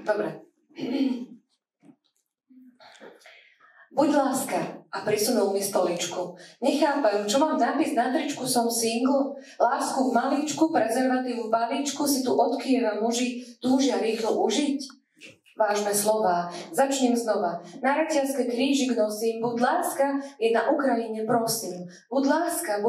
Dobre. Buď láska a prisunul mi stoličku. Nechápajú, čo mám nápis na tričku, som single. Lásku v malíčku, prezervatív v balíčku si tu odkieva muži túžia rýchlo užiť. Vážne slová, začnem znova. Na reťazke krížik nosím, buď láska je na Ukrajine, prosím. Buď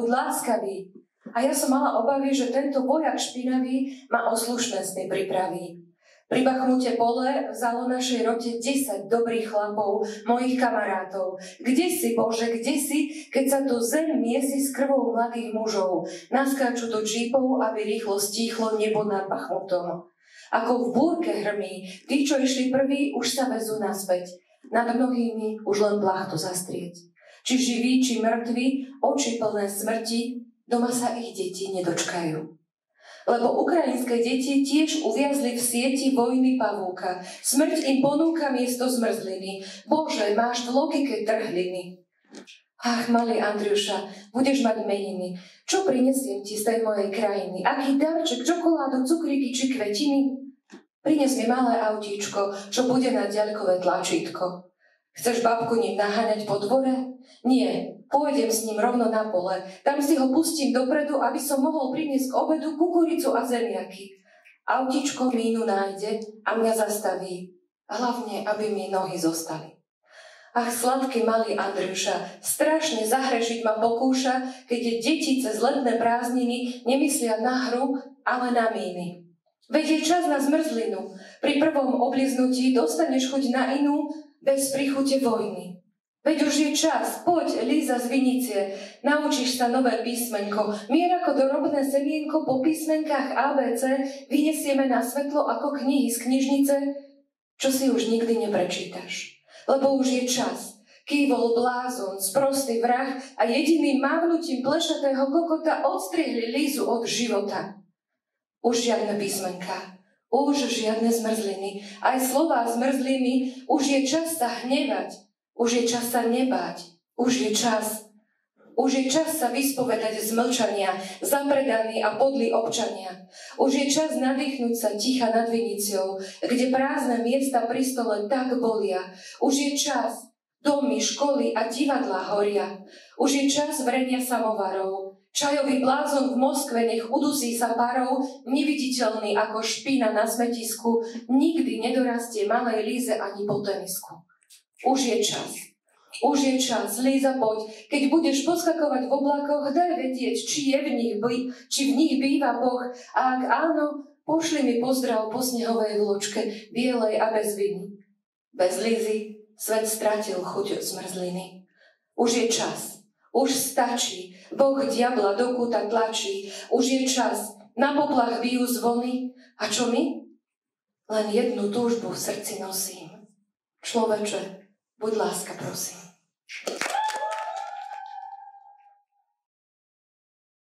láskavý. A ja som mala obavy, že tento vojak špinavý ma o slušné sny pripraví. Pri Bachmute pole vzalo našej rote 10 dobrých chlapov, mojich kamarátov. Kde si, Bože, kde si, keď sa tu zem miesi s krvou mladých mužov? Naskáču do džípov, aby rýchlo stíchlo nebo nad Bachmutom. Ako v búrke hrmí, tí, čo išli prví, už sa vezú naspäť. Nad mnohými už len plachtu zastrieť. Či živí, či mŕtvi, oči plné smrti, doma sa ich deti nedočkajú. Lebo ukrajinské deti tiež uviazli v sieti vojny pavúka. Smrť im ponúka miesto zmrzliny. Bože, máš v logike trhliny. Ach, malý Andriuša, budeš mať meniny. Čo prinesiem ti z tej mojej krajiny? Aký darček, čokoládu, cukríky či kvetiny? Prines mi malé autíčko, čo bude na diaľkové tlačítko. Chceš babku ním naháňať po dvore? Nie, pôjdem s ním rovno na pole. Tam si ho pustím dopredu, aby som mohol priniesť k obedu kukuricu a zemiaky. Autíčko mínu nájde a mňa zastaví. Hlavne, aby mi nohy zostali. Ach, sladký malý Andriuša, strašne zahrešiť ma pokúša, keď je deti cez letné prázdniny nemyslia na hru, ale na míny. Veď je čas na zmrzlinu. Pri prvom obliznutí dostaneš chuť na inú, bez príchute vojny. Veď už je čas, poď, Líza z Vinicie, naučíš sa nové písmenko. Mier ako dorobné semienko po písmenkách ABC vyniesieme na svetlo ako knihy z knižnice, čo si už nikdy neprečítaš. Lebo už je čas. Kývol blázon, sprostý vrah a jediným mávnutím plešatého kokota odstriehli Lízu od života. Už žiadne písmenka. Už žiadne zmrzliny. Aj slová zmrzlými, už je čas sa hnevať. Už je čas sa nebáť. Už je čas. Už je čas sa vyspovedať z mlčania, zapredaní a podlí občania. Už je čas nadýchnúť sa ticha nad Viniciou, kde prázdne miesta pri stole tak bolia. Už je čas. Domy, školy a divadlá horia. Už je čas vrenia samovarov. Čajový blázon v Moskve nech udusí sa parou, neviditeľný ako špína na smetisku, nikdy nedorastie malej Líze ani po tenisku. Už je čas. Už je čas, Líza, poď. Keď budeš poskakovať v oblakoch, daj vedieť, či v nich býva Boh. A ak áno, pošli mi pozdrav po snehovej vločke, bielej a bez viny. Bez Lízy svet stratil chuť zmrzliny. Už je čas. Už stačí. Boh diabla do kúta tlačí. Už je čas. Na poplach bijú zvony. A čo my? Len jednu túžbu v srdci nosím. Človeče, buď láska, prosím.